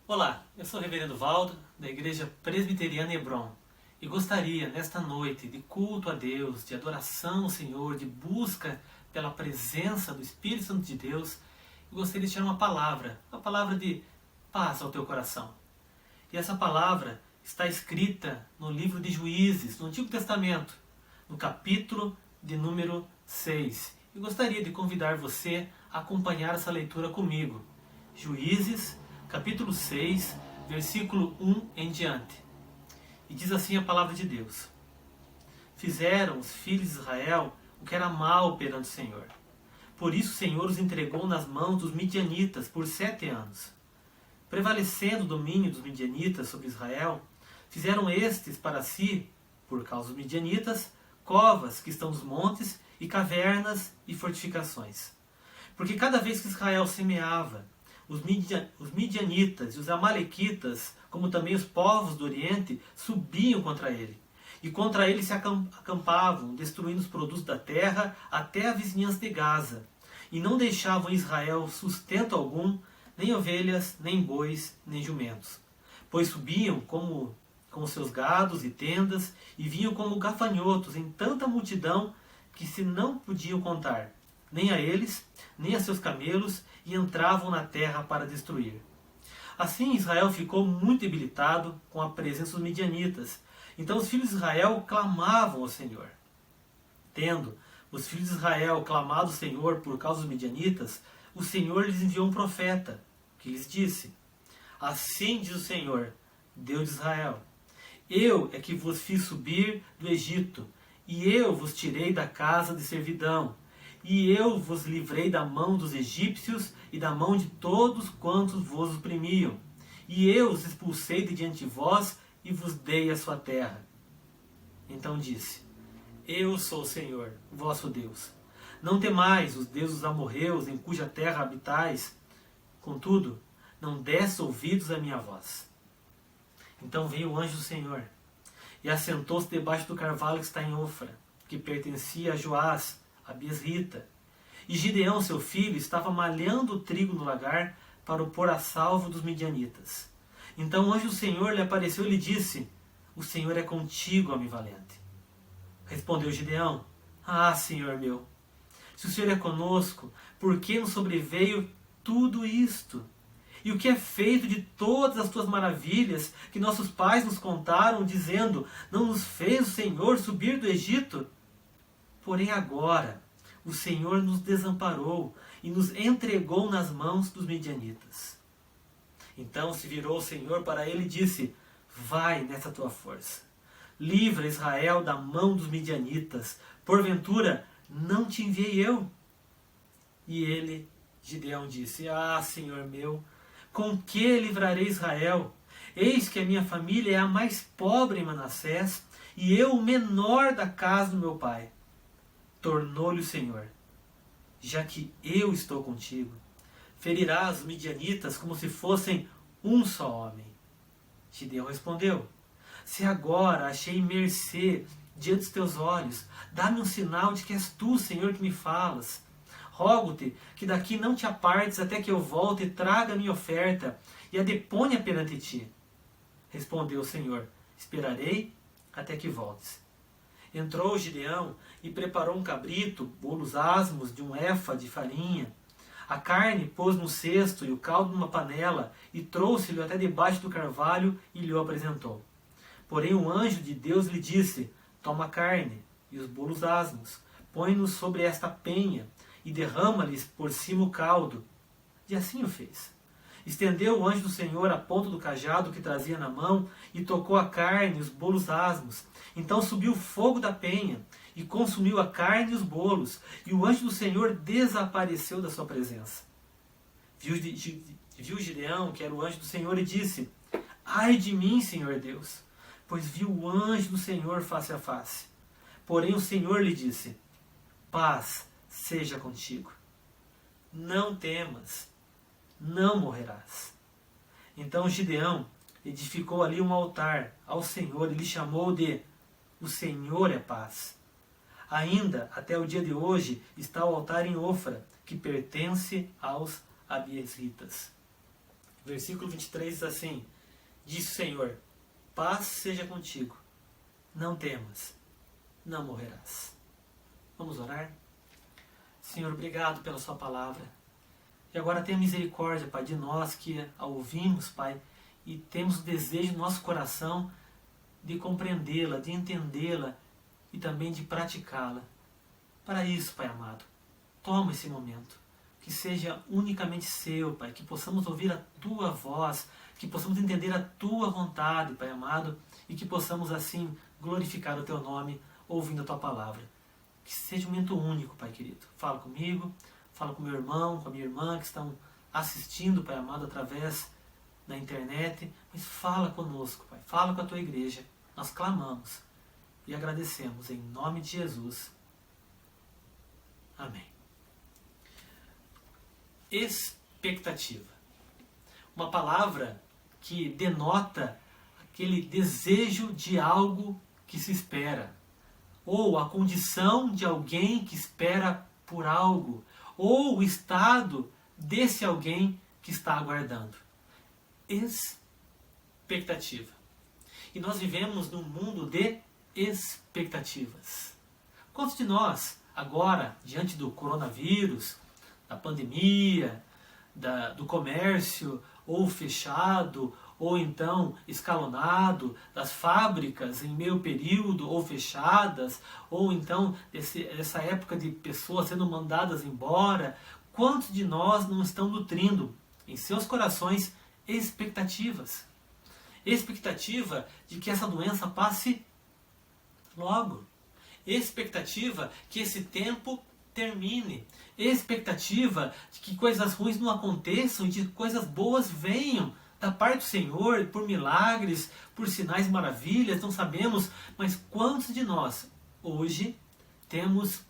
Olá, eu sou o Reverendo Valdo, da Igreja Presbiteriana Hebron, e gostaria, nesta noite de culto a Deus, de adoração ao Senhor, de busca pela presença do Espírito Santo de Deus, eu gostaria de tirar uma palavra de paz ao teu coração. E essa palavra está escrita no livro de Juízes, no Antigo Testamento, no capítulo de número 6. Eu gostaria de convidar você a acompanhar essa leitura comigo. Juízes, capítulo 6, versículo 1 em diante. E diz assim a palavra de Deus: Fizeram os filhos de Israel o que era mal perante o Senhor. Por isso o Senhor os entregou nas mãos dos midianitas por 7 anos. Prevalecendo o domínio dos midianitas sobre Israel, fizeram estes para si, por causa dos midianitas, covas que estão nos montes e cavernas e fortificações. Porque cada vez que Israel semeava, os midianitas e os amalequitas, como também os povos do Oriente, subiam contra ele. E contra ele se acampavam, destruindo os produtos da terra até a vizinhança de Gaza. E não deixavam em Israel sustento algum, nem ovelhas, nem bois, nem jumentos. Pois subiam como seus gados e tendas, e vinham como gafanhotos em tanta multidão que se não podiam contar, nem a eles, nem a seus camelos, e entravam na terra para destruir. Assim Israel ficou muito debilitado com a presença dos midianitas. Então os filhos de Israel clamavam ao Senhor. Tendo os filhos de Israel clamado ao Senhor por causa dos midianitas, o Senhor lhes enviou um profeta, que lhes disse: Assim diz o Senhor, Deus de Israel: Eu é que vos fiz subir do Egito, e eu vos tirei da casa de servidão, e eu vos livrei da mão dos egípcios e da mão de todos quantos vos oprimiam. E eu os expulsei de diante de vós e vos dei a sua terra. Então disse: Eu sou o Senhor, vosso Deus. Não temais os deuses amorreus em cuja terra habitais. Contudo, não desse ouvidos à minha voz. Então veio o anjo do Senhor e assentou-se debaixo do carvalho que está em Ofra, que pertencia a Joás, a Biesrita. E Gideão, seu filho, estava malhando o trigo no lagar para o pôr a salvo dos midianitas. Então o anjo do Senhor lhe apareceu e lhe disse: O Senhor é contigo, homem valente. Respondeu Gideão: Ah, Senhor meu, se o Senhor é conosco, por que nos sobreveio tudo isto? E o que é feito de todas as tuas maravilhas que nossos pais nos contaram, dizendo: Não nos fez o Senhor subir do Egito? Porém agora o Senhor nos desamparou e nos entregou nas mãos dos midianitas. Então se virou o Senhor para ele e disse: Vai nessa tua força, livra Israel da mão dos midianitas, porventura não te enviei eu? E ele, Gideão, disse: Ah, Senhor meu, com que livrarei Israel? Eis que a minha família é a mais pobre em Manassés, e eu o menor da casa do meu pai. Tornou-lhe o Senhor: Já que eu estou contigo, ferirás os midianitas como se fossem um só homem. Gideão respondeu: Se agora achei mercê diante dos teus olhos, dá-me um sinal de que és tu, Senhor, que me falas. Rogo-te que daqui não te apartes até que eu volte e traga a minha oferta e a deponha perante ti. Respondeu o Senhor: Esperarei até que voltes. Entrou Gideão e preparou um cabrito, bolos asmos de um efa de farinha. A carne pôs no cesto e o caldo numa panela, e trouxe-lhe até debaixo do carvalho e lhe o apresentou. Porém o anjo de Deus lhe disse: Toma a carne e os bolos asmos, põe-nos sobre esta penha, e derrama-lhes por cima o caldo. E assim o fez. Estendeu o anjo do Senhor a ponta do cajado que trazia na mão, e tocou a carne e os bolos asmos. Então subiu o fogo da penha, e consumiu a carne e os bolos, e o anjo do Senhor desapareceu da sua presença. Viu Gideão, que era o anjo do Senhor, e disse: Ai de mim, Senhor Deus, pois vi o anjo do Senhor face a face. Porém o Senhor lhe disse: Paz seja contigo. Não temas, não morrerás. Então Gideão edificou ali um altar ao Senhor e lhe chamou de O Senhor é Paz. Ainda até o dia de hoje está o altar em Ofra, que pertence aos abiesritas. Versículo 23 diz assim: disse o Senhor, paz seja contigo, não temas, não morrerás. Vamos orar? Senhor, obrigado pela sua palavra. E agora tenha misericórdia, Pai, de nós que a ouvimos, Pai, e temos o desejo no nosso coração de compreendê-la, de entendê-la e também de praticá-la. Para isso, Pai amado, toma esse momento, que seja unicamente seu, Pai, que possamos ouvir a Tua voz, que possamos entender a Tua vontade, Pai amado, e que possamos assim glorificar o Teu nome ouvindo a Tua palavra. Que seja um momento único, Pai querido. Fala comigo, fala com meu irmão, com a minha irmã que estão assistindo, Pai amado, através da internet, mas fala conosco, Pai, fala com a Tua igreja. Nós clamamos e agradecemos em nome de Jesus. Amém. Expectativa. Uma palavra que denota aquele desejo de algo que se espera, ou a condição de alguém que espera por algo, ou o estado desse alguém que está aguardando. Expectativa. E nós vivemos num mundo de expectativas. Quantos de nós, agora, diante do coronavírus, da pandemia, do comércio ou fechado, ou então escalonado, das fábricas em meio período ou fechadas, ou então essa época de pessoas sendo mandadas embora, quantos de nós não estão nutrindo em seus corações expectativas? Expectativa de que essa doença passe logo. Expectativa que esse tempo termine. Expectativa de que coisas ruins não aconteçam e de que coisas boas venham da parte do Senhor, por milagres, por sinais e maravilhas, não sabemos, mas quantos de nós hoje temos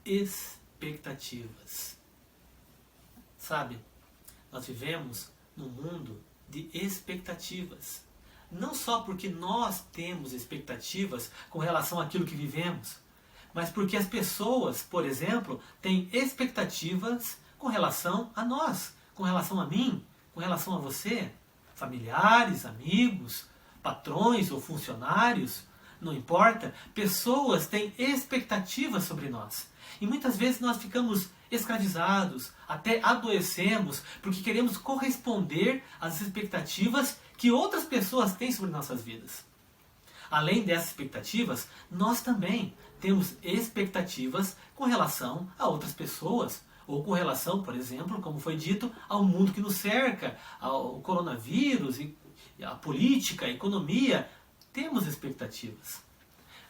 expectativas? Sabe, nós vivemos num mundo de expectativas. Não só porque nós temos expectativas com relação àquilo que vivemos, mas porque as pessoas, por exemplo, têm expectativas com relação a nós, com relação a mim, com relação a você, familiares, amigos, patrões ou funcionários, não importa, pessoas têm expectativas sobre nós. E muitas vezes nós ficamos escravizados, até adoecemos, porque queremos corresponder às expectativas que outras pessoas têm sobre nossas vidas. Além dessas expectativas, nós também temos expectativas com relação a outras pessoas, ou com relação, por exemplo, como foi dito, ao mundo que nos cerca, ao coronavírus, a política, a economia. Temos expectativas.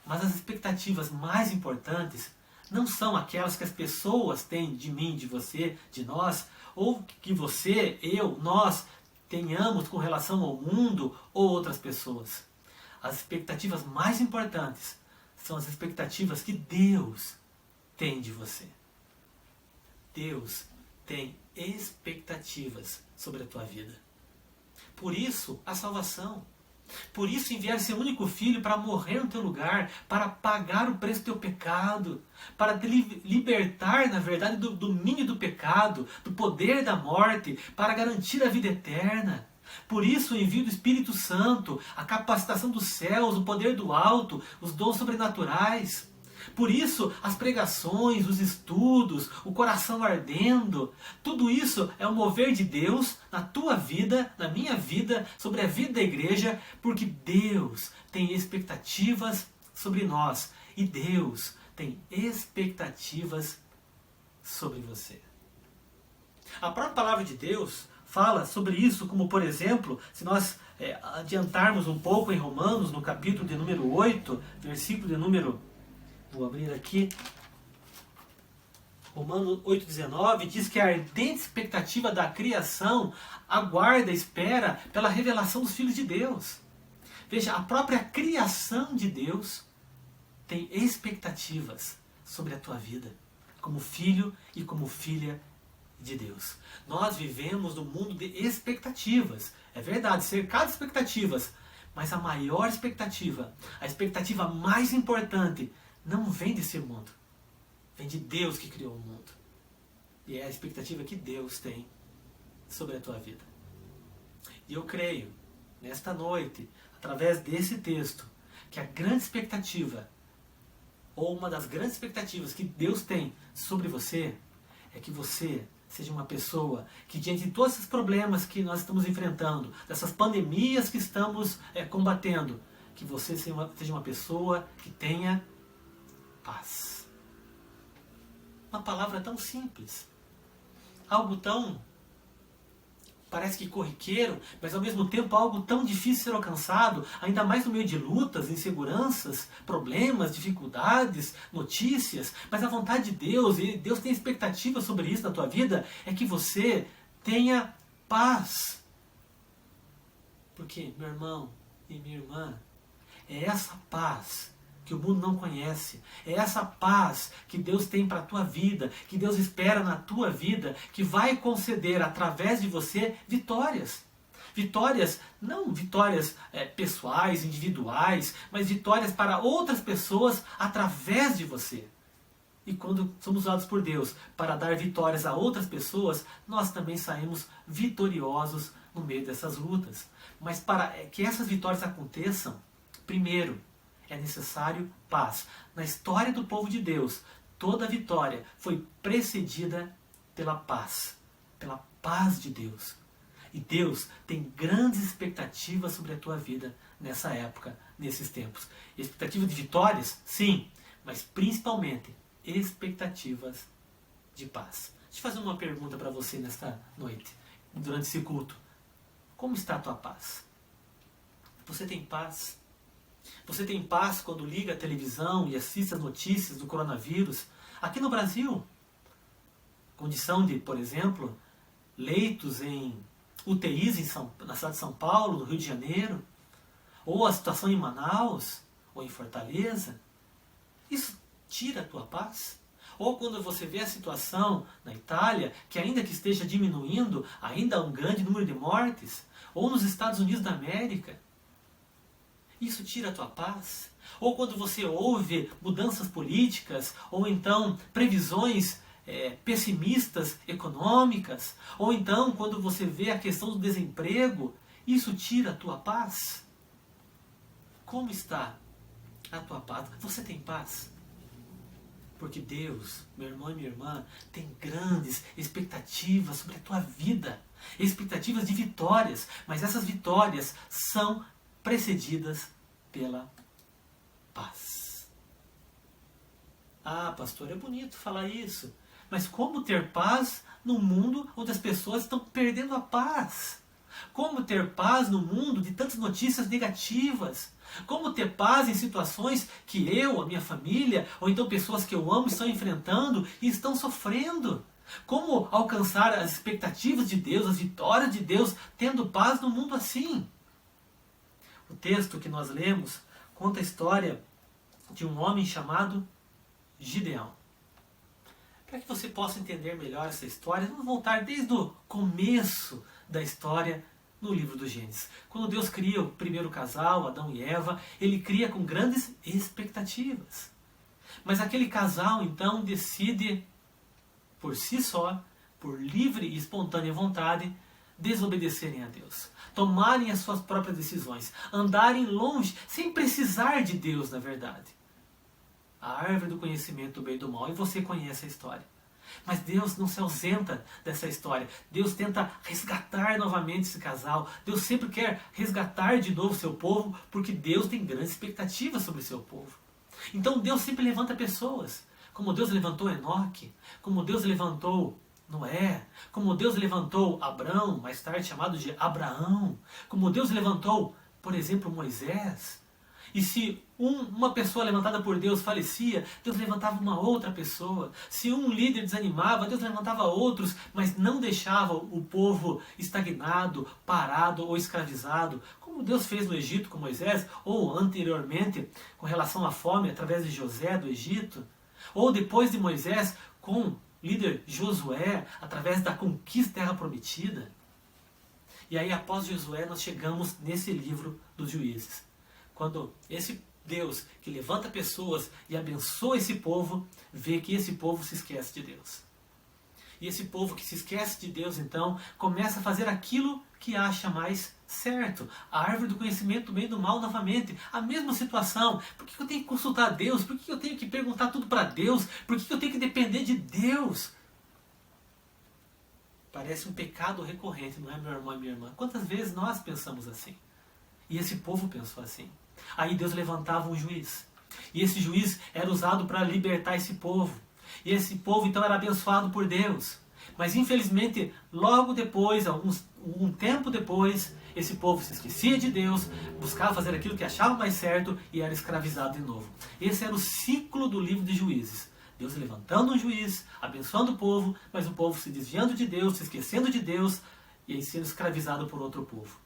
Mas as expectativas mais importantes não são aquelas que as pessoas têm de mim, de você, de nós, ou que você, eu, nós tenhamos com relação ao mundo ou outras pessoas. As expectativas mais importantes são as expectativas que Deus tem de você. Deus tem expectativas sobre a tua vida. Por isso, a salvação. Por isso, enviar seu único filho para morrer no teu lugar, para pagar o preço do teu pecado, para te libertar, na verdade, do domínio do pecado, do poder da morte, para garantir a vida eterna. Por isso, o envio do Espírito Santo, a capacitação dos céus, o poder do alto, os dons sobrenaturais. Por isso, as pregações, os estudos, o coração ardendo, tudo isso é o mover de Deus na tua vida, na minha vida, sobre a vida da igreja, porque Deus tem expectativas sobre nós e Deus tem expectativas sobre você. A própria palavra de Deus fala sobre isso, como por exemplo, se nós adiantarmos um pouco em Romanos, no capítulo de número 8, versículo de número... Vou abrir aqui. Romanos 8,19 diz que a ardente expectativa da criação aguarda, espera pela revelação dos filhos de Deus. Veja, a própria criação de Deus tem expectativas sobre a tua vida, como filho e como filha de Deus. Nós vivemos num mundo de expectativas. É verdade, cercado de expectativas, mas a maior expectativa, a expectativa mais importante, não vem desse mundo. Vem de Deus que criou o mundo. E é a expectativa que Deus tem sobre a tua vida. E eu creio, nesta noite, através desse texto, que a grande expectativa, ou uma das grandes expectativas que Deus tem sobre você, é que você seja uma pessoa que, diante de todos esses problemas que nós estamos enfrentando, dessas pandemias que estamos combatendo, que você seja uma pessoa que tenha paz. Uma palavra tão simples, algo tão, parece que corriqueiro, mas ao mesmo tempo algo tão difícil de ser alcançado, ainda mais no meio de lutas, inseguranças, problemas, dificuldades, notícias. Mas a vontade de Deus, e Deus tem expectativa sobre isso na tua vida, é que você tenha paz. Porque, meu irmão e minha irmã, é essa paz que o mundo não conhece. É essa paz que Deus tem para a tua vida, que Deus espera na tua vida, que vai conceder através de você vitórias. Vitórias, não vitórias pessoais, individuais, mas vitórias para outras pessoas através de você. E quando somos usados por Deus para dar vitórias a outras pessoas, nós também saímos vitoriosos no meio dessas lutas. Mas para que essas vitórias aconteçam, primeiro, é necessário paz. Na história do povo de Deus, toda vitória foi precedida pela paz de Deus. E Deus tem grandes expectativas sobre a tua vida nessa época, nesses tempos. Expectativas de vitórias? Sim, mas principalmente expectativas de paz. Deixa eu fazer uma pergunta para você nesta noite, durante esse culto. Como está a tua paz? Você tem paz? Você tem paz quando liga a televisão e assiste as notícias do coronavírus? Aqui no Brasil, condição de, por exemplo, leitos em UTIs na cidade de São Paulo, no Rio de Janeiro, ou a situação em Manaus, ou em Fortaleza, isso tira a tua paz? Ou quando você vê a situação na Itália, que ainda que esteja diminuindo, ainda há um grande número de mortes, ou nos Estados Unidos da América, isso tira a tua paz? Ou quando você ouve mudanças políticas, ou então previsões pessimistas econômicas, ou então quando você vê a questão do desemprego, isso tira a tua paz? Como está a tua paz? Você tem paz? Porque Deus, meu irmão e minha irmã, tem grandes expectativas sobre a tua vida, expectativas de vitórias, mas essas vitórias são precedidas pela paz. Ah, pastor, é bonito falar isso, mas como ter paz num mundo onde as pessoas estão perdendo a paz? Como ter paz no mundo de tantas notícias negativas? Como ter paz em situações que eu, a minha família, ou então pessoas que eu amo estão enfrentando e estão sofrendo? Como alcançar as expectativas de Deus, as vitórias de Deus, tendo paz no mundo assim? O texto que nós lemos conta a história de um homem chamado Gideão. Para que você possa entender melhor essa história, vamos voltar desde o começo da história no livro do Gênesis. Quando Deus cria o primeiro casal, Adão e Eva, Ele cria com grandes expectativas. Mas aquele casal então decide, por si só, por livre e espontânea vontade, desobedecerem a Deus, tomarem as suas próprias decisões, andarem longe, sem precisar de Deus, na verdade. A árvore do conhecimento do bem e do mal, e você conhece a história. Mas Deus não se ausenta dessa história. Deus tenta resgatar novamente esse casal. Deus sempre quer resgatar de novo o seu povo, porque Deus tem grandes expectativas sobre o seu povo. Então Deus sempre levanta pessoas, como Deus levantou Enoque, como Deus levantou Noé, como Deus levantou Abrão, mais tarde chamado de Abraão, como Deus levantou, por exemplo, Moisés. E se uma pessoa levantada por Deus falecia, Deus levantava uma outra pessoa. Se um líder desanimava, Deus levantava outros, mas não deixava o povo estagnado, parado ou escravizado, como Deus fez no Egito com Moisés, ou anteriormente com relação à fome através de José do Egito, ou depois de Moisés com líder Josué, através da conquista da terra prometida. E aí, após Josué, nós chegamos nesse livro dos Juízes. Quando esse Deus que levanta pessoas e abençoa esse povo, vê que esse povo se esquece de Deus. E esse povo que se esquece de Deus, então, começa a fazer aquilo que acha mais certo. A árvore do conhecimento do bem e do mal novamente. A mesma situação. Por que eu tenho que consultar a Deus? Por que eu tenho que perguntar tudo para Deus? Por que eu tenho que depender de Deus? Parece um pecado recorrente, não é, meu irmão e minha irmã? Quantas vezes nós pensamos assim? E esse povo pensou assim. Aí Deus levantava um juiz. E esse juiz era usado para libertar esse povo. E esse povo então era abençoado por Deus. Mas infelizmente, logo depois, um tempo depois, esse povo se esquecia de Deus, buscava fazer aquilo que achava mais certo e era escravizado de novo. Esse era o ciclo do livro de Juízes. Deus levantando um juiz, abençoando o povo, mas o povo se desviando de Deus, se esquecendo de Deus e aí sendo escravizado por outro povo.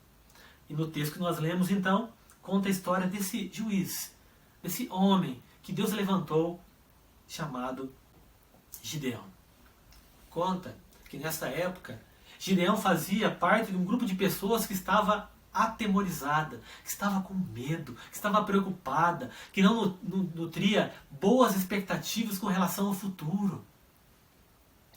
E no texto que nós lemos então, conta a história desse juiz, desse homem que Deus levantou, chamado Gideão. Conta que nessa época, Gideão fazia parte de um grupo de pessoas que estava atemorizada, que estava com medo, que estava preocupada, que não nutria boas expectativas com relação ao futuro.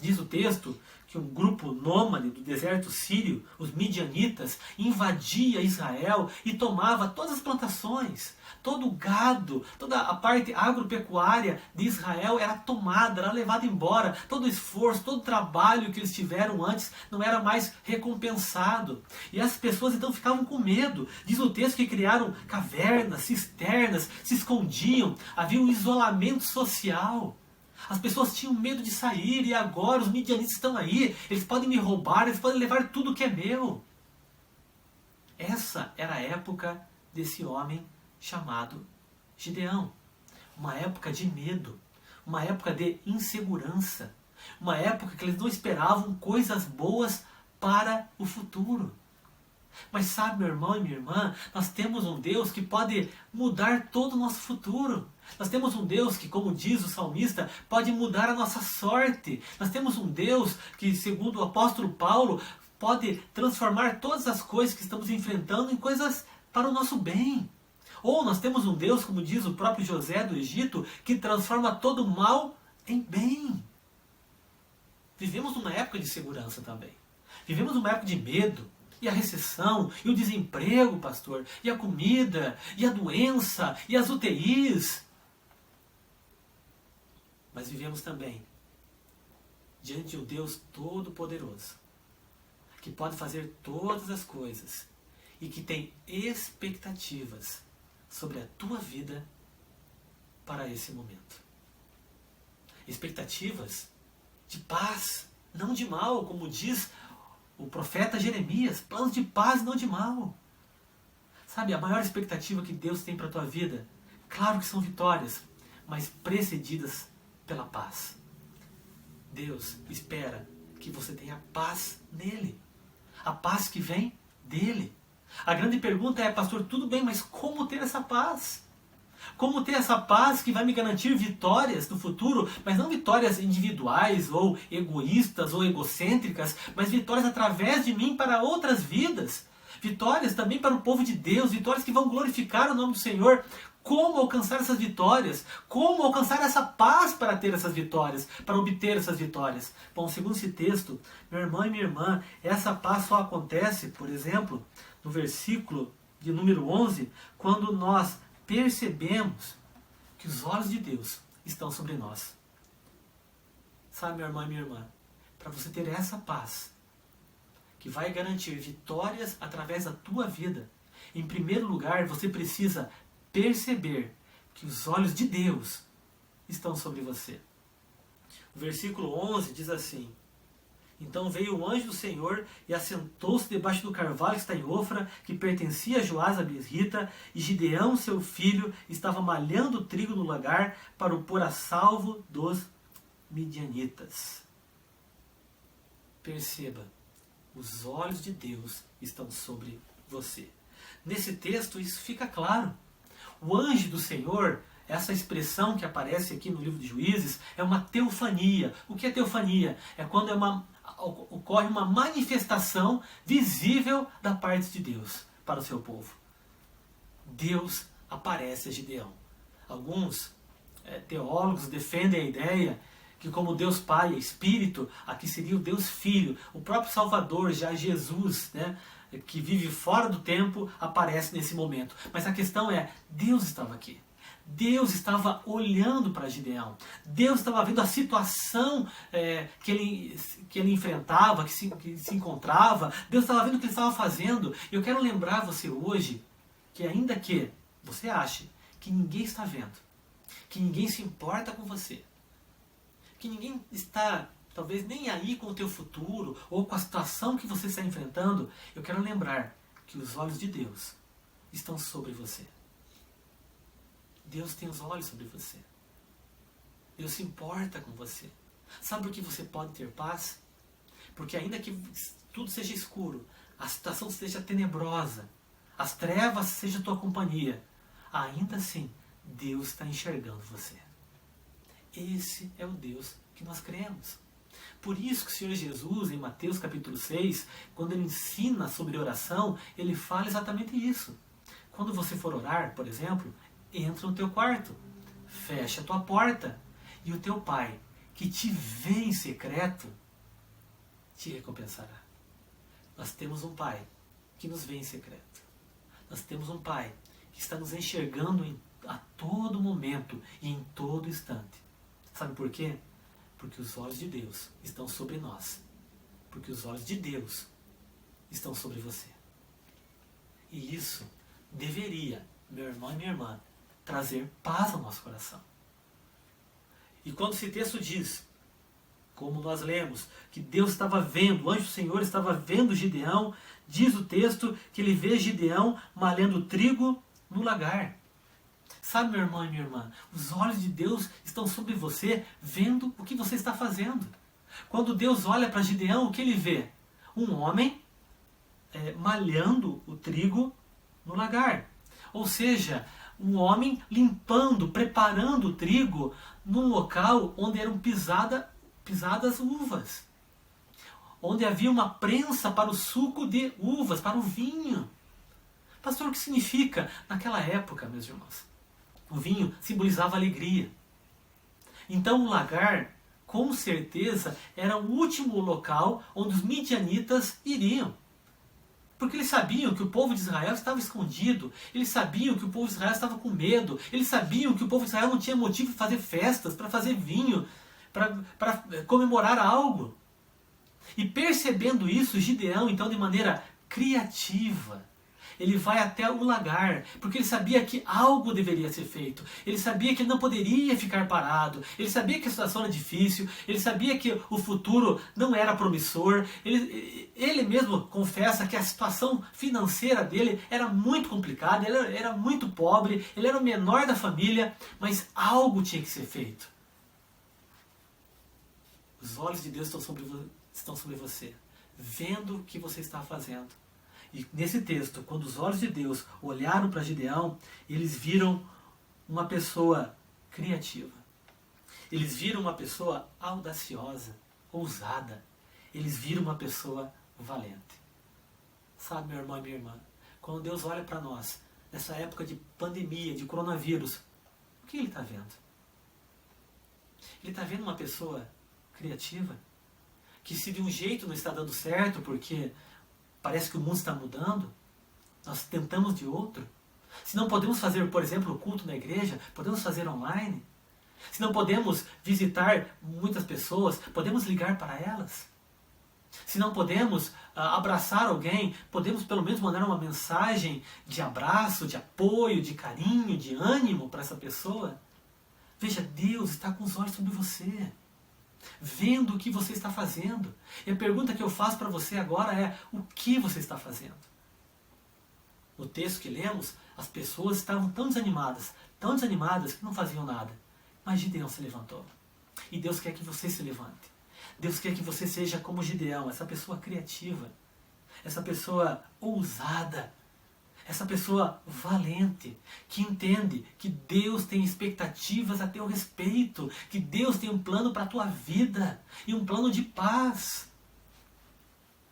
Diz o texto que um grupo nômade do deserto sírio, os midianitas, invadia Israel e tomava todas as plantações, todo o gado, toda a parte agropecuária de Israel era tomada, era levada embora. Todo o esforço, todo o trabalho que eles tiveram antes não era mais recompensado. E as pessoas então ficavam com medo. Diz o texto que criaram cavernas, cisternas, se escondiam, havia um isolamento social. As pessoas tinham medo de sair e agora os midianitas estão aí, eles podem me roubar, eles podem levar tudo que é meu. Essa era a época desse homem chamado Gideão. Uma época de medo, uma época de insegurança, uma época que eles não esperavam coisas boas para o futuro. Mas sabe, meu irmão e minha irmã, nós temos um Deus que pode mudar todo o nosso futuro. Nós temos um Deus que, como diz o salmista, pode mudar a nossa sorte. Nós temos um Deus que, segundo o apóstolo Paulo, pode transformar todas as coisas que estamos enfrentando em coisas para o nosso bem. Ou nós temos um Deus, como diz o próprio José do Egito, que transforma todo o mal em bem. Vivemos numa época de segurança também. Vivemos numa época de medo. E a recessão, e o desemprego, pastor, e a comida, e a doença, e as UTIs. Mas vivemos também diante de um Deus Todo-Poderoso, que pode fazer todas as coisas e que tem expectativas sobre a tua vida para esse momento. Expectativas de paz, não de mal, como diz o profeta Jeremias, planos de paz, não de mal. Sabe, a maior expectativa que Deus tem para a tua vida, claro que são vitórias, mas precedidas pela paz. Deus espera que você tenha paz nele. A paz que vem dele. A grande pergunta é, pastor, tudo bem, mas como ter essa paz? Como ter essa paz que vai me garantir vitórias no futuro, mas não vitórias individuais, ou egoístas, ou egocêntricas, mas vitórias através de mim para outras vidas. Vitórias também para o povo de Deus, vitórias que vão glorificar o nome do Senhor. Como alcançar essas vitórias? Como alcançar essa paz para ter essas vitórias, para obter essas vitórias? Bom, segundo esse texto, meu irmão e minha irmã, essa paz só acontece, por exemplo, no versículo de número 11, quando nós percebemos que os olhos de Deus estão sobre nós. Sabe, meu irmão e minha irmã, para você ter essa paz, que vai garantir vitórias através da tua vida, em primeiro lugar, você precisa perceber que os olhos de Deus estão sobre você. O versículo 11 diz assim: Então veio o anjo do Senhor e assentou-se debaixo do carvalho que está em Ofra, que pertencia a Joás a Bisrita, e Gideão, seu filho, estava malhando o trigo no lagar para o pôr a salvo dos midianitas. Perceba, os olhos de Deus estão sobre você. Nesse texto isso fica claro. O anjo do Senhor, essa expressão que aparece aqui no livro de Juízes, é uma teofania. O que é teofania? É quando ocorre uma manifestação visível da parte de Deus para o seu povo. Deus aparece a Gideão. Alguns teólogos defendem a ideia que como Deus Pai é Espírito, aqui seria o Deus Filho, o próprio Salvador, já Jesus, né, que vive fora do tempo, aparece nesse momento. Mas a questão é, Deus estava aqui. Deus estava olhando para Gideão. Deus estava vendo a situação que ele enfrentava, que se encontrava. Deus estava vendo o que ele estava fazendo. Eu quero lembrar você hoje que ainda que você ache que ninguém está vendo, que ninguém se importa com você, que ninguém está talvez nem aí com o teu futuro ou com a situação que você está enfrentando, eu quero lembrar que os olhos de Deus estão sobre você. Deus tem os olhos sobre você. Deus se importa com você. Sabe por que você pode ter paz? Porque ainda que tudo seja escuro, a situação seja tenebrosa, as trevas sejam tua companhia, ainda assim, Deus está enxergando você. Esse é o Deus que nós cremos. Por isso que o Senhor Jesus, em Mateus capítulo 6, quando ele ensina sobre oração, ele fala exatamente isso. Quando você for orar, por exemplo, entra no teu quarto, fecha a tua porta, e o teu Pai, que te vê em secreto, te recompensará. Nós temos um Pai que nos vê em secreto. Nós temos um Pai que está nos enxergando a todo momento e em todo instante. Sabe por quê? Porque os olhos de Deus estão sobre nós. Porque os olhos de Deus estão sobre você. E isso deveria, meu irmão e minha irmã, trazer paz ao nosso coração. E quando esse texto diz, como nós lemos, que Deus estava vendo, o anjo do Senhor estava vendo Gideão, diz o texto que ele vê Gideão malhando trigo no lagar. Sabe, meu irmão e minha irmã, os olhos de Deus estão sobre você, vendo o que você está fazendo. Quando Deus olha para Gideão, o que ele vê? Um homem malhando o trigo no lagar. Ou seja, um homem limpando, preparando o trigo num local onde eram pisadas uvas. Onde havia uma prensa para o suco de uvas, para o vinho. Pastor, o que significa? Naquela época, meus irmãos, o vinho simbolizava alegria. Então o lagar, com certeza, era o último local onde os midianitas iriam. Porque eles sabiam que o povo de Israel estava escondido. Eles sabiam que o povo de Israel estava com medo. Eles sabiam que o povo de Israel não tinha motivo para fazer festas, para fazer vinho, para comemorar algo. E percebendo isso, Gideão, então, de maneira criativa, ele vai até o lagar, porque ele sabia que algo deveria ser feito. Ele sabia que ele não poderia ficar parado. Ele sabia que a situação era difícil. Ele sabia que o futuro não era promissor. Ele mesmo confessa que a situação financeira dele era muito complicada. Ele era muito pobre. Ele era o menor da família. Mas algo tinha que ser feito. Os olhos de Deus estão sobre você, vendo o que você está fazendo. E nesse texto, quando os olhos de Deus olharam para Gideão, eles viram uma pessoa criativa. Eles viram uma pessoa audaciosa, ousada. Eles viram uma pessoa valente. Sabe, meu irmão e minha irmã, quando Deus olha para nós, nessa época de pandemia, de coronavírus, o que Ele está vendo? Ele está vendo uma pessoa criativa, que se de um jeito não está dando certo, porque parece que o mundo está mudando, nós tentamos de outro. Se não podemos fazer, por exemplo, o culto na igreja, podemos fazer online. Se não podemos visitar muitas pessoas, podemos ligar para elas. Se não podemos abraçar alguém, podemos pelo menos mandar uma mensagem de abraço, de apoio, de carinho, de ânimo para essa pessoa. Veja, Deus está com os olhos sobre você, vendo o que você está fazendo. E a pergunta que eu faço para você agora é: o que você está fazendo? No texto que lemos, as pessoas estavam tão desanimadas que não faziam nada. Mas Gideão se levantou. E Deus quer que você se levante. Deus quer que você seja como Gideão, essa pessoa criativa, essa pessoa ousada, essa pessoa valente, que entende que Deus tem expectativas a teu respeito, que Deus tem um plano para a tua vida, e um plano de paz.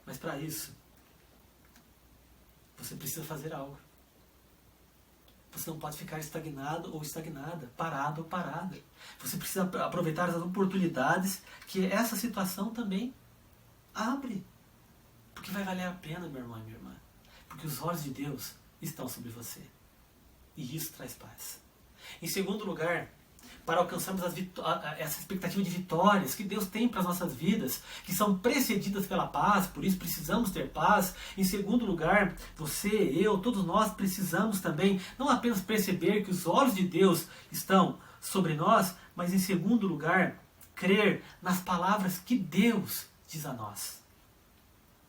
Mas para isso, você precisa fazer algo. Você não pode ficar estagnado ou estagnada, parado ou parada. Você precisa aproveitar as oportunidades que essa situação também abre. Porque vai valer a pena, meu irmão e minha irmã. Porque os olhos de Deus estão sobre você. E isso traz paz. Em segundo lugar, para alcançarmos essa expectativa de vitórias que Deus tem para as nossas vidas, que são precedidas pela paz, por isso precisamos ter paz. Em segundo lugar, você, eu, todos nós precisamos também não apenas perceber que os olhos de Deus estão sobre nós, mas em segundo lugar, crer nas palavras que Deus diz a nós.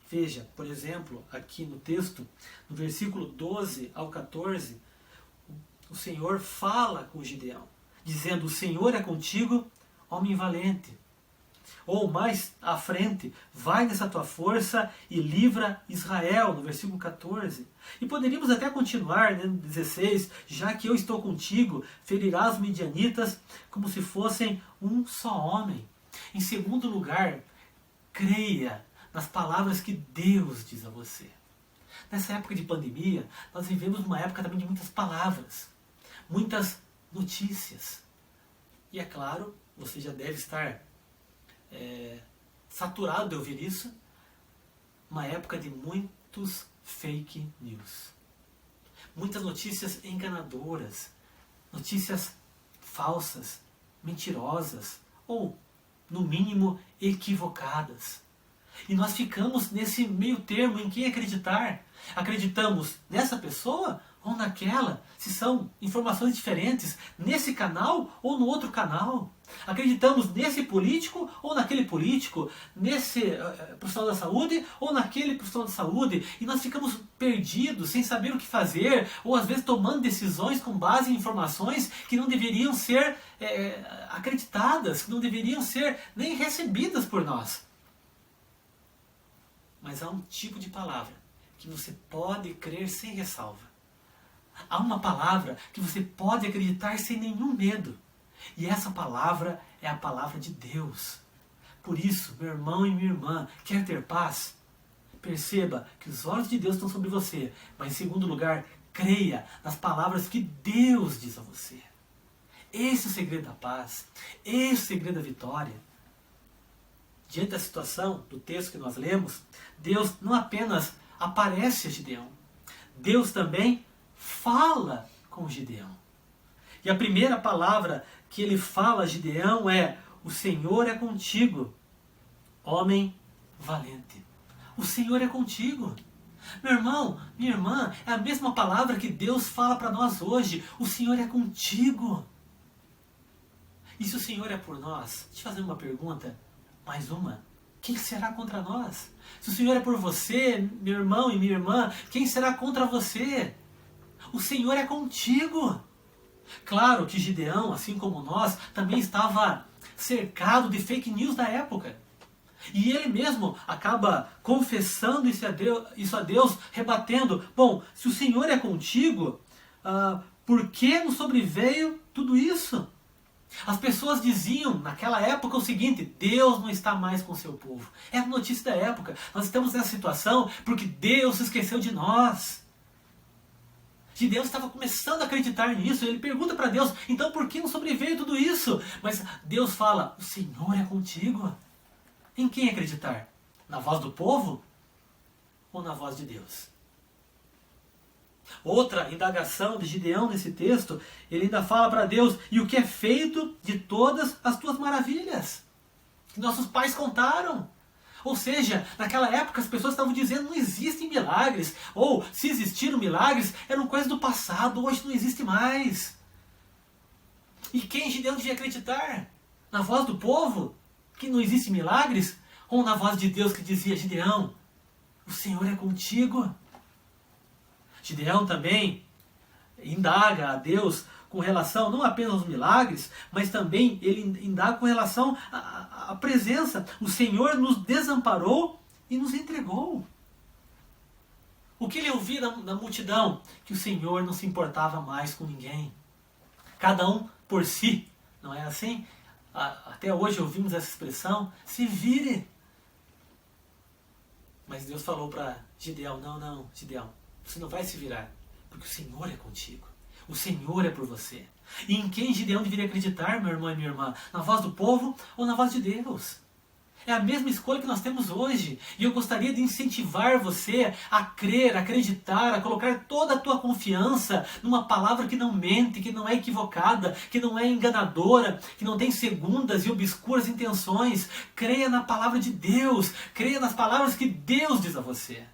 Veja, por exemplo, aqui no texto, no versículo 12 ao 14, o Senhor fala com Gideão, dizendo: o Senhor é contigo, homem valente. Ou mais à frente, vai nessa tua força e livra Israel, no versículo 14. E poderíamos até continuar, né, no 16, já que eu estou contigo, ferirás os midianitas como se fossem um só homem. Em segundo lugar, creia nas palavras que Deus diz a você. Nessa época de pandemia, nós vivemos uma época também de muitas palavras, muitas notícias. E é claro, você já deve estar saturado de ouvir isso, uma época de muitos fake news. Muitas notícias enganadoras, notícias falsas, mentirosas ou, no mínimo, equivocadas. E nós ficamos nesse meio termo em quem acreditar. Acreditamos nessa pessoa ou naquela, se são informações diferentes, nesse canal ou no outro canal. Acreditamos nesse político ou naquele político, nesse profissional da saúde ou naquele profissional da saúde. E nós ficamos perdidos, sem saber o que fazer, ou às vezes tomando decisões com base em informações que não deveriam ser acreditadas, que não deveriam ser nem recebidas por nós. Mas há um tipo de palavra que você pode crer sem ressalva. Há uma palavra que você pode acreditar sem nenhum medo. E essa palavra é a palavra de Deus. Por isso, meu irmão e minha irmã, quer ter paz? Perceba que os olhos de Deus estão sobre você. Mas em segundo lugar, creia nas palavras que Deus diz a você. Esse é o segredo da paz. Esse é o segredo da vitória. Diante da situação do texto que nós lemos, Deus não apenas aparece a Gideão, Deus também fala com Gideão. E a primeira palavra que ele fala a Gideão é: o Senhor é contigo, homem valente. O Senhor é contigo. Meu irmão, minha irmã, é a mesma palavra que Deus fala para nós hoje. O Senhor é contigo. E se o Senhor é por nós, deixa eu fazer uma pergunta. Mais uma. Quem será contra nós? Se o Senhor é por você, meu irmão e minha irmã, quem será contra você? O Senhor é contigo. Claro que Gideão, assim como nós, também estava cercado de fake news da época. E ele mesmo acaba confessando isso a Deus, rebatendo: bom, se o Senhor é contigo, por que nos sobreveio tudo isso? As pessoas diziam naquela época o seguinte: Deus não está mais com o seu povo. É a notícia da época. Nós estamos nessa situação porque Deus se esqueceu de nós. Gideão estava começando a acreditar nisso. Ele pergunta para Deus: então por que não sobreveio tudo isso? Mas Deus fala: o Senhor é contigo. Em quem acreditar? Na voz do povo ou na voz de Deus? Outra indagação de Gideão nesse texto, ele ainda fala para Deus: e o que é feito de todas as tuas maravilhas que nossos pais contaram? Ou seja, naquela época as pessoas estavam dizendo: não existem milagres, ou se existiram milagres, eram coisas do passado, hoje não existe mais. E quem Gideão devia acreditar? Na voz do povo, que não existem milagres, ou na voz de Deus que dizia: Gideão, o Senhor é contigo? Gideão também indaga a Deus com relação não apenas aos milagres, mas também ele indaga com relação à presença. O Senhor nos desamparou e nos entregou. O que ele ouvia da multidão? Que o Senhor não se importava mais com ninguém. Cada um por si. Não é assim? Até hoje ouvimos essa expressão: se vire. Mas Deus falou para Gideão: não, Gideão, você não vai se virar, porque o Senhor é contigo. O Senhor é por você. E em quem Gideão deveria acreditar, meu irmão e minha irmã? Na voz do povo ou na voz de Deus? É a mesma escolha que nós temos hoje. E eu gostaria de incentivar você a crer, a acreditar, a colocar toda a tua confiança numa palavra que não mente, que não é equivocada, que não é enganadora, que não tem segundas e obscuras intenções. Creia na palavra de Deus. Creia nas palavras que Deus diz a você.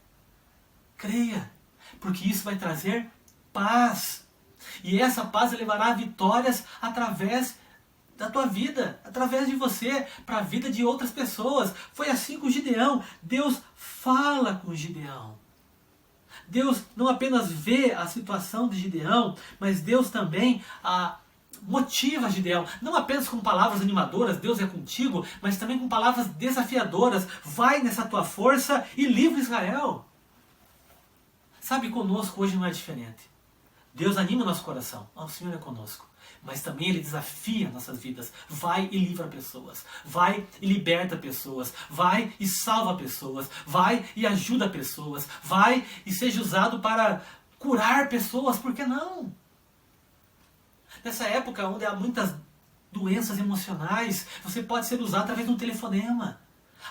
Creia, porque isso vai trazer paz. E essa paz levará a vitórias através da tua vida, através de você, para a vida de outras pessoas. Foi assim com Gideão. Deus fala com Gideão. Deus não apenas vê a situação de Gideão, mas Deus também motiva Gideão. Não apenas com palavras animadoras, Deus é contigo, mas também com palavras desafiadoras. Vai nessa tua força e livra Israel. Sabe, conosco hoje não é diferente. Deus anima nosso coração. O Senhor é conosco. Mas também Ele desafia nossas vidas. Vai e livra pessoas. Vai e liberta pessoas. Vai e salva pessoas. Vai e ajuda pessoas. Vai e seja usado para curar pessoas. Por que não? Nessa época onde há muitas doenças emocionais, você pode ser usado através de um telefonema,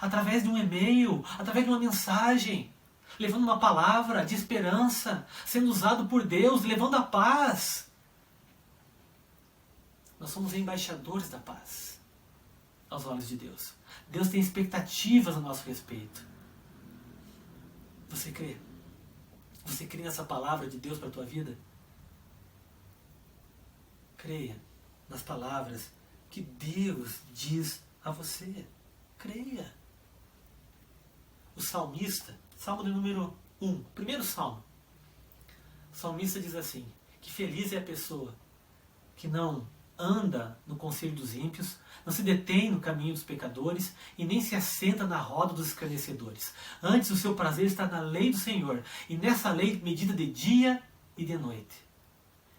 através de um e-mail, através de uma mensagem, levando uma palavra de esperança, sendo usado por Deus, levando a paz. Nós somos embaixadores da paz aos olhos de Deus. Deus tem expectativas a nosso respeito. Você crê? Você crê nessa palavra de Deus para a tua vida? Creia nas palavras que Deus diz a você. Creia. O salmista, Salmo de número 1, primeiro salmo. O salmista diz assim, que feliz é a pessoa que não anda no conselho dos ímpios, não se detém no caminho dos pecadores e nem se assenta na roda dos escarnecedores. Antes o seu prazer está na lei do Senhor, e nessa lei medita de dia e de noite.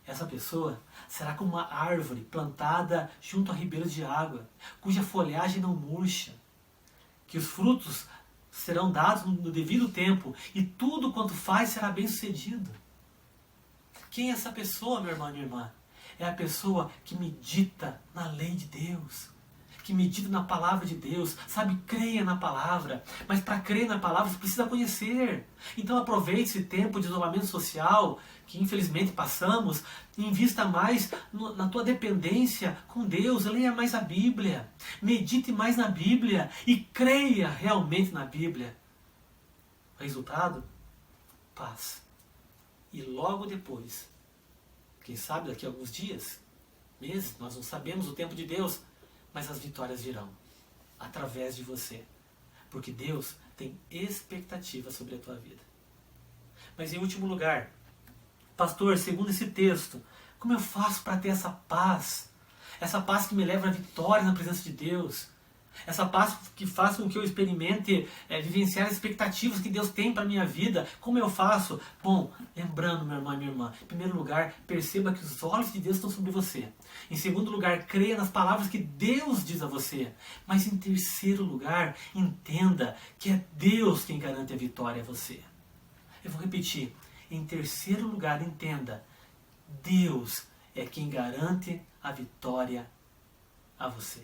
Essa pessoa será como uma árvore plantada junto a ribeiros de água, cuja folhagem não murcha, que os frutos serão dados no devido tempo, e tudo quanto faz será bem sucedido. Quem é essa pessoa, meu irmão e minha irmã? É a pessoa que medita na lei de Deus, que medita na palavra de Deus, sabe, creia na palavra, mas para crer na palavra você precisa conhecer. Então aproveite esse tempo de isolamento social, que infelizmente passamos, e invista mais na tua dependência com Deus, leia mais a Bíblia, medite mais na Bíblia e creia realmente na Bíblia. Resultado? Paz. E logo depois, quem sabe daqui a alguns dias, meses, nós não sabemos o tempo de Deus, mas as vitórias virão através de você. Porque Deus tem expectativa sobre a tua vida. Mas em último lugar, pastor, segundo esse texto, como eu faço para ter essa paz? Essa paz que me leva à vitória na presença de Deus. Essa paz que faz com que eu experimente vivenciar as expectativas que Deus tem para a minha vida. Como eu faço? Bom, lembrando, meu irmão e minha irmã, em primeiro lugar, perceba que os olhos de Deus estão sobre você. Em segundo lugar, creia nas palavras que Deus diz a você. Mas em terceiro lugar, entenda que é Deus quem garante a vitória a você. Eu vou repetir. Em terceiro lugar, entenda, Deus é quem garante a vitória a você.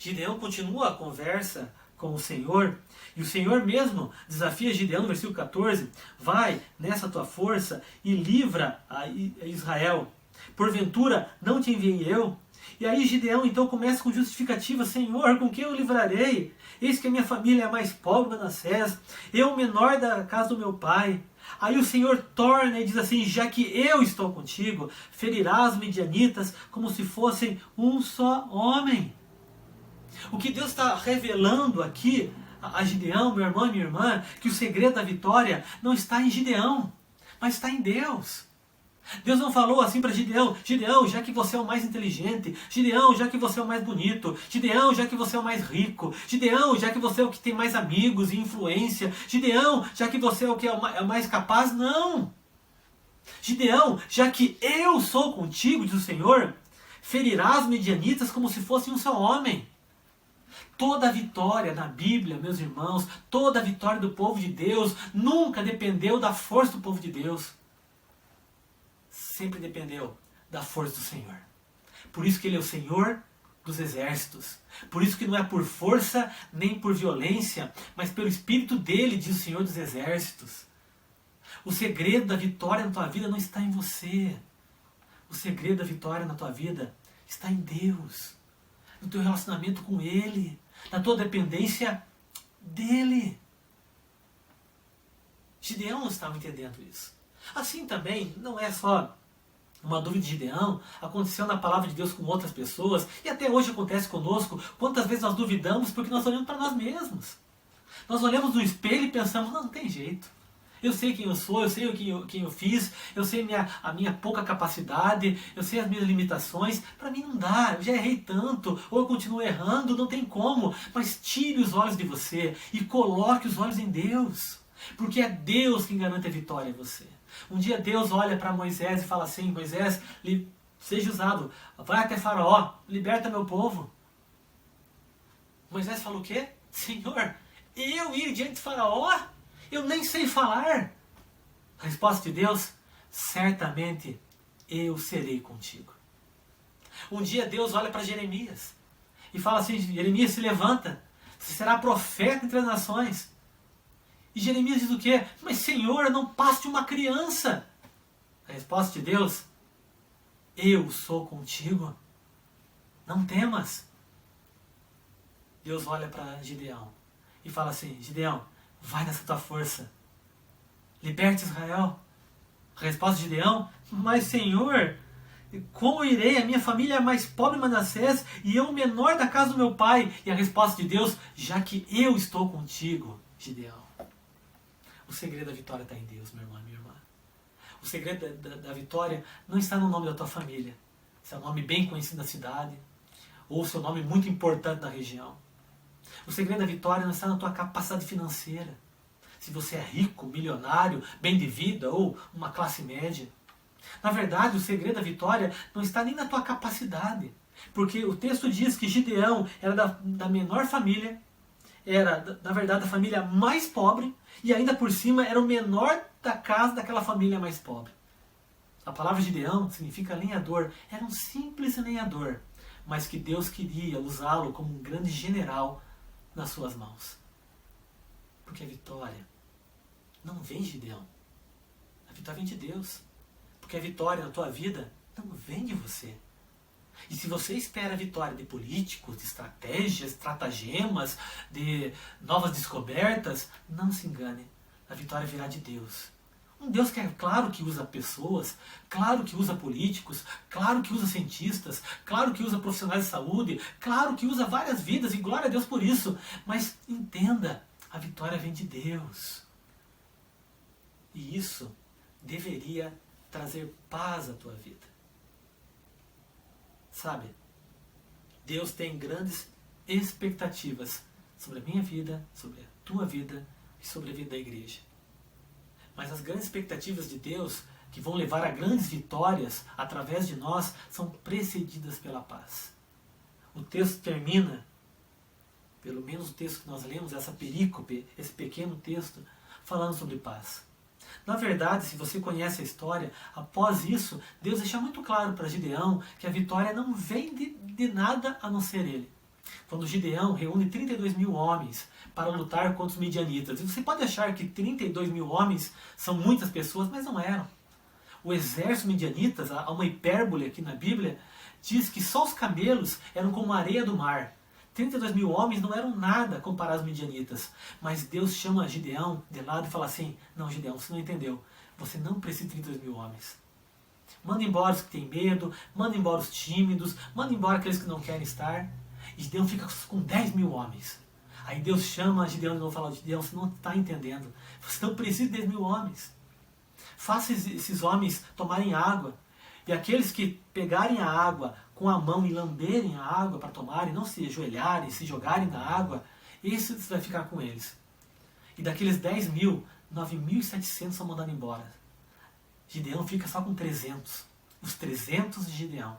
Gideão continua a conversa com o Senhor, e o Senhor mesmo desafia Gideão no versículo 14, vai nessa tua força e livra a Israel. Porventura não te enviei eu? E aí Gideão então começa com justificativa, Senhor, com quem eu livrarei? Eis que a minha família é a mais pobre de Manassés, eu o menor da casa do meu pai. Aí o Senhor torna e diz assim, já que eu estou contigo, ferirás os midianitas como se fossem um só homem. O que Deus está revelando aqui a Gideão, meu irmão e minha irmã, que o segredo da vitória não está em Gideão, mas está em Deus. Deus não falou assim para Gideão, Gideão, já que você é o mais inteligente, Gideão, já que você é o mais bonito, Gideão, já que você é o mais rico, Gideão, já que você é o que tem mais amigos e influência, Gideão, já que você é o que é o mais capaz, não. Gideão, já que eu sou contigo, diz o Senhor, ferirás os midianitas como se fosse um só homem. Toda a vitória na Bíblia, meus irmãos, toda a vitória do povo de Deus nunca dependeu da força do povo de Deus. sempre dependeu da força do Senhor. Por isso que Ele é o Senhor dos exércitos. Por isso que não é por força nem por violência, mas pelo Espírito dele, diz o Senhor dos exércitos. O segredo da vitória na tua vida não está em você. O segredo da vitória na tua vida está em Deus. No teu relacionamento com Ele. Na tua dependência dEle. Gideão não estava entendendo isso. Assim também, não é só uma dúvida de Gideão, aconteceu na palavra de Deus com outras pessoas, e até hoje acontece conosco. Quantas vezes nós duvidamos porque nós olhamos para nós mesmos. Nós olhamos no espelho e pensamos, não tem jeito. Eu sei quem eu sou, eu sei quem eu fiz, eu sei a minha pouca capacidade, eu sei as minhas limitações. Para mim não dá, eu já errei tanto, ou eu continuo errando, não tem como. Mas tire os olhos de você e coloque os olhos em Deus. Porque é Deus quem garante a vitória em você. Um dia Deus olha para Moisés e fala assim, Moisés, seja usado, vai até Faraó, liberta meu povo. Moisés falou o quê? Senhor, eu ir diante de Faraó? Eu nem sei falar. A resposta de Deus, certamente eu serei contigo. Um dia Deus olha para Jeremias e fala assim, Jeremias, se levanta, você será profeta entre as nações. E Jeremias diz o quê? Mas Senhor, não passe de uma criança. A resposta de Deus, eu sou contigo. Não temas. Deus olha para Gideão e fala assim, Gideão, vai nessa tua força. Liberte Israel. A resposta de Gideão, mas Senhor, como irei? A minha família é mais pobre em Manassés e eu o menor da casa do meu pai. E a resposta de Deus, já que eu estou contigo, Gideão. O segredo da vitória está em Deus, meu irmão e minha irmã. O segredo da vitória não está no nome da tua família. Se é um nome bem conhecido na cidade, ou seu nome muito importante na região. O segredo da vitória não está na tua capacidade financeira. Se você é rico, milionário, bem de vida ou uma classe média. Na verdade, o segredo da vitória não está nem na tua capacidade. Porque o texto diz que Gideão era da menor família, era, na verdade, a família mais pobre, e ainda por cima era o menor da casa daquela família mais pobre. A palavra Gideão significa lenhador. Era um simples lenhador, mas que Deus queria usá-lo como um grande general nas suas mãos. Porque a vitória não vem de Gideão. A vitória vem de Deus. Porque a vitória na tua vida não vem de você. E se você espera a vitória de políticos, de estratégias, estratagemas, de novas descobertas, não se engane. A vitória virá de Deus. Um Deus que é claro que usa pessoas, claro que usa políticos, claro que usa cientistas, claro que usa profissionais de saúde, claro que usa várias vidas, e glória a Deus por isso. Mas entenda, a vitória vem de Deus. E isso deveria trazer paz à tua vida. Sabe, Deus tem grandes expectativas sobre a minha vida, sobre a tua vida e sobre a vida da igreja. Mas as grandes expectativas de Deus, que vão levar a grandes vitórias através de nós, são precedidas pela paz. O texto termina, pelo menos o texto que nós lemos, essa perícope, esse pequeno texto, falando sobre paz. Na verdade, se você conhece a história, após isso, Deus deixa muito claro para Gideão que a vitória não vem de nada a não ser ele. Quando Gideão reúne 32 mil homens para lutar contra os midianitas. E você pode achar que 32 mil homens são muitas pessoas, mas não eram. O exército midianitas, há uma hipérbole aqui na Bíblia, diz que só os camelos eram como a areia do mar. 32 mil homens não eram nada comparados aos midianitas. Mas Deus chama Gideão de lado e fala assim, não, Gideão, você não entendeu. Você não precisa de 32 mil homens. Manda embora os que têm medo, manda embora os tímidos, manda embora aqueles que não querem estar. E Gideão fica com 10 mil homens. Aí Deus chama Gideão de novo e fala, Gideão, você não está entendendo. Você não precisa de 10 mil homens. Faça esses homens tomarem água. E aqueles que pegarem a água com a mão e lamberem a água para tomarem, não se ajoelharem, se jogarem na água, esse vai ficar com eles. E daqueles 10 mil, 9.700 são mandados embora. Gideão fica só com 300. Os 300 de Gideão.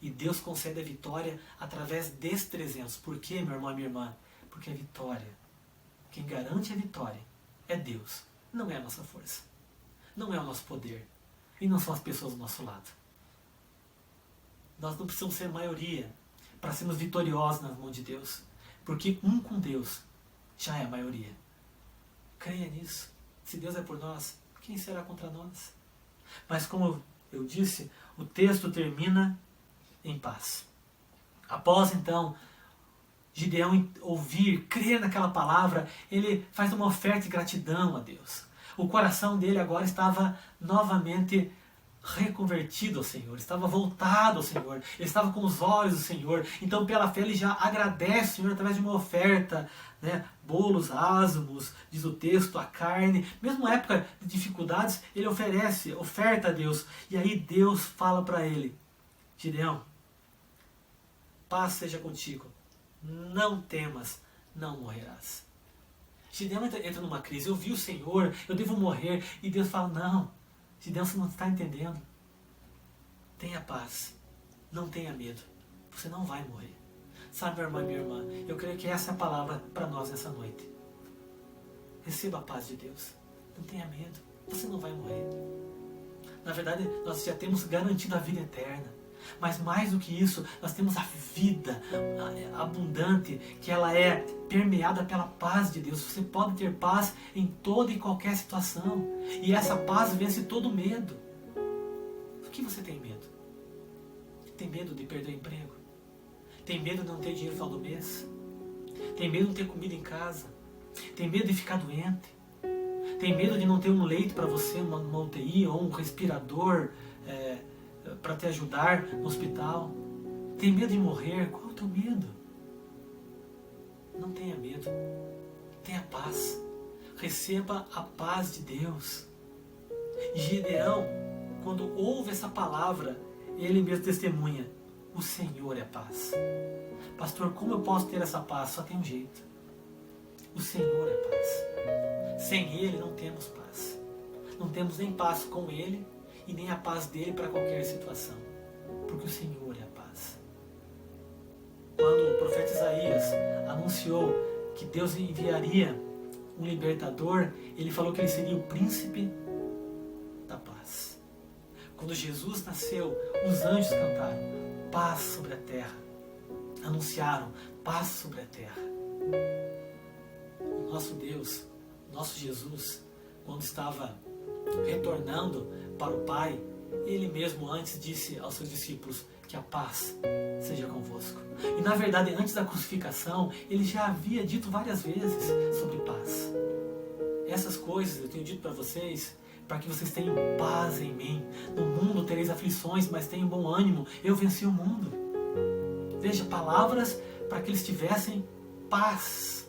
E Deus concede a vitória através desses 300. Por quê, meu irmão e minha irmã? Porque a vitória, quem garante a vitória é Deus. Não é a nossa força. Não é o nosso poder. e não são as pessoas do nosso lado. Nós não precisamos ser maioria para sermos vitoriosos nas mãos de Deus, porque um com Deus já é a maioria. Creia nisso. Se Deus é por nós, quem será contra nós? Mas como eu disse, o texto termina em paz. Após então Gideão ouvir, crer naquela palavra, ele faz uma oferta de gratidão a Deus. O coração dele agora estava novamente reconvertido ao Senhor, estava voltado ao Senhor, ele estava com os olhos do Senhor. Então pela fé ele já agradece o Senhor através de uma oferta, né? Bolos, asmos, diz o texto, a carne. Mesmo na época de dificuldades, ele oferta a Deus. E aí Deus fala para ele: Gideão, paz seja contigo, não temas, não morrerás. Gideão entra numa crise: eu vi o Senhor, eu devo morrer. E Deus fala: não, Gideão, você não está entendendo. Tenha paz, não tenha medo, você não vai morrer. Sabe, meu irmão e minha irmã, eu creio que essa é a palavra para nós nessa noite. Receba a paz de Deus, não tenha medo, você não vai morrer. Na verdade, nós já temos garantido a vida eterna. Mas mais do que isso, nós temos a vida abundante, que ela é permeada pela paz de Deus. Você pode ter paz em toda e qualquer situação. E essa paz vence todo medo. Do que você tem medo? Tem medo de perder o emprego? Tem medo de não ter dinheiro no final do mês? Tem medo de não ter comida em casa? Tem medo de ficar doente? Tem medo de não ter um leito para você, uma UTI ou um respirador para te ajudar no hospital? Tem medo de morrer? Qual é o teu medo? Não tenha medo. Tenha paz. Receba a paz de Deus. E Gideão, quando ouve essa palavra, ele mesmo testemunha: o Senhor é paz. Pastor, como eu posso ter essa paz? Só tem um jeito: o Senhor é paz. Sem Ele não temos paz. Não temos nem paz com Ele e nem a paz dele para qualquer situação, porque o Senhor é a paz. Quando o profeta Isaías anunciou que Deus enviaria um libertador, ele falou que ele seria o príncipe da paz. Quando Jesus nasceu, os anjos cantaram paz sobre a terra, anunciaram paz sobre a terra. O nosso Deus, nosso Jesus, quando estava retornando para o Pai, Ele mesmo antes disse aos seus discípulos que a paz seja convosco. E na verdade, antes da crucificação, Ele já havia dito várias vezes sobre paz. Essas coisas eu tenho dito para vocês, para que vocês tenham paz em mim. No mundo tereis aflições, mas tenham bom ânimo, eu venci o mundo. Veja, palavras para que eles tivessem paz.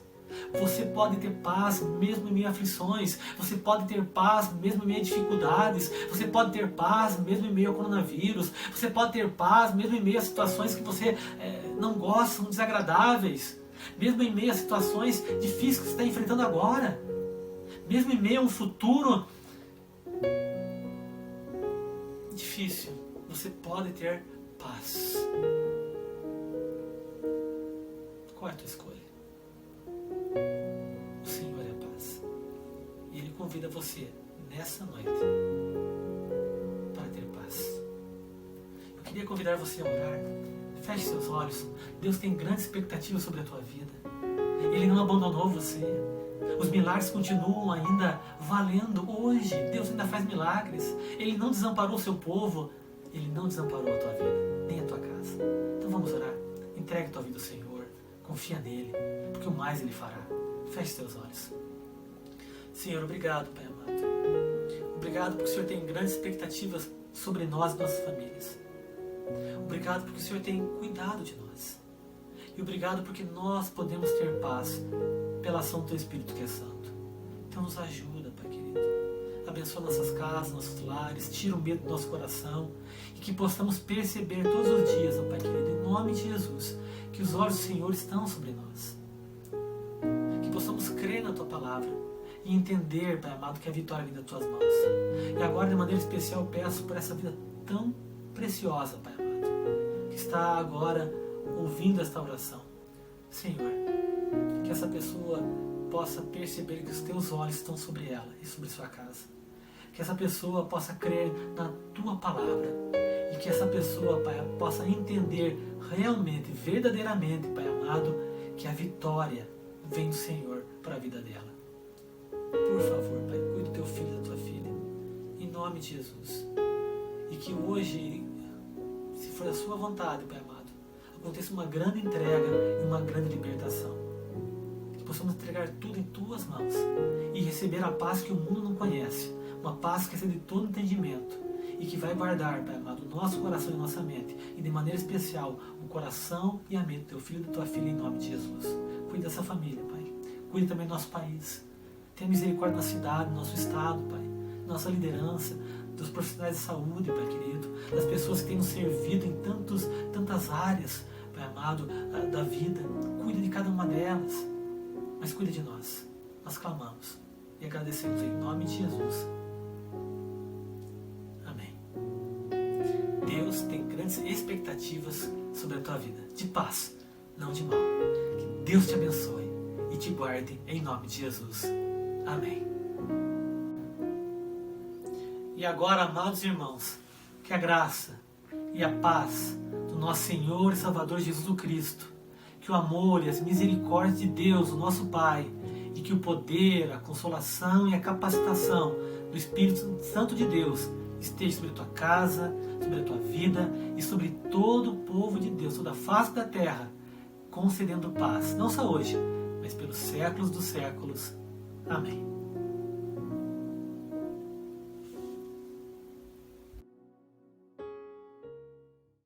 Você pode ter paz mesmo em meio a aflições. Você pode ter paz mesmo em meio a dificuldades. Você pode ter paz mesmo em meio ao coronavírus. Você pode ter paz mesmo em meio a situações que você não gosta, são desagradáveis. Mesmo em meio a situações difíceis que você está enfrentando agora. Mesmo em meio a um futuro difícil, você pode ter paz. Qual é a tua escolha? O Senhor é a paz. E Ele convida você nessa noite para ter paz. Eu queria convidar você a orar. Feche seus olhos. Deus tem grandes expectativas sobre a tua vida. Ele não abandonou você. Os milagres continuam ainda valendo hoje. Deus ainda faz milagres. Ele não desamparou o seu povo. Ele não desamparou a tua vida, nem a tua casa. Então vamos orar. Entregue a tua vida ao Senhor. Confia nele, porque o mais Ele fará. Feche teus olhos. Senhor, obrigado, Pai amado. Obrigado porque o Senhor tem grandes expectativas sobre nós e nossas famílias. Obrigado porque o Senhor tem cuidado de nós. E obrigado porque nós podemos ter paz pela ação do Teu Espírito que é Santo. Então nos ajuda, Pai querido. Abençoa nossas casas, nossos lares, tira o medo do nosso coração e que possamos perceber todos os dias, Pai querido, em nome de Jesus, que os olhos do Senhor estão sobre nós. Que possamos crer na Tua palavra e entender, Pai amado, que a vitória vem das Tuas mãos. E agora, de maneira especial, peço por essa vida tão preciosa, Pai amado, que está agora ouvindo esta oração. Senhor, que essa pessoa possa perceber que os Teus olhos estão sobre ela e sobre sua casa. que essa pessoa possa crer na Tua palavra e que essa pessoa, Pai, possa entender realmente, verdadeiramente, Pai amado, que a vitória vem do Senhor para a vida dela. Por favor, Pai, cuide do Teu filho e da Tua filha, em nome de Jesus. E que hoje, se for a Sua vontade, Pai amado, aconteça uma grande entrega e uma grande libertação. Que possamos entregar tudo em Tuas mãos e receber a paz que o mundo não conhece, uma paz que excede todo entendimento e que vai guardar, Pai amado, o nosso coração e nossa mente, e de maneira especial o coração e a mente do Teu filho e da Tua filha, em nome de Jesus. Cuide dessa família, Pai. Cuide também do nosso país. Tenha misericórdia da cidade, do nosso estado, Pai, nossa liderança, dos profissionais de saúde, Pai querido, das pessoas que têm nos servido em tantas áreas, Pai amado, da vida. Cuida de cada uma delas, mas cuida de nós. Nós clamamos e agradecemos em nome de Jesus. Amém. Deus tem grandes expectativas sobre a tua vida, de paz, não de mal. Que Deus te abençoe e te guarde em nome de Jesus. Amém. E agora, amados irmãos, que a graça e a paz do nosso Senhor e Salvador Jesus Cristo, que o amor e as misericórdias de Deus, o nosso Pai, e que o poder, a consolação e a capacitação do Espírito Santo de Deus esteja sobre a tua casa, sobre a tua vida e sobre todo o povo de Deus, toda a face da terra, concedendo paz, não só hoje, mas pelos séculos dos séculos. Amém.